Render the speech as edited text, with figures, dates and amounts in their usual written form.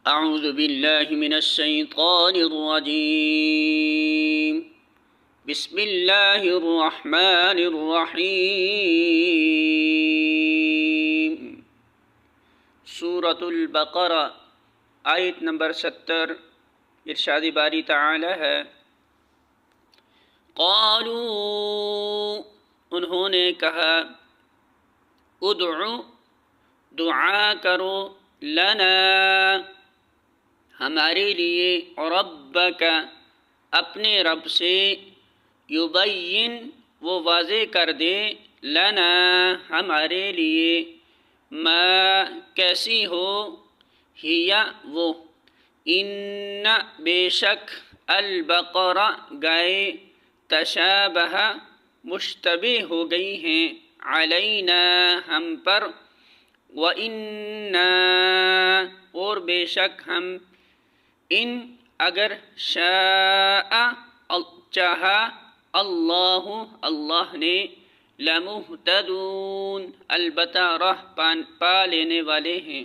اعوذ باللہ من الشیطان الرجیم بسم اللہ الرحمن الرحیم۔ سورۃ البقرہ آیت نمبر 70۔ ارشاد باری تعالی ہے، قالوا انہوں نے کہا، ادعو دعا کرو، لنا ہمارے لیے، ربک اپنے رب سے، یبین وہ واضح کر دے، لنا ہمارے لیے، ما کیسی ہو، ہیا وہ، ان بے شک، البقرہ گائے، تشابہ مشتبہ ہو گئی ہیں، علینا ہم پر، وَإِنَّا اور بے شک ہم، ان اگر شاء چاہا، اللہ نے، لمہتدون البتہ راہ پا لینے والے ہیں۔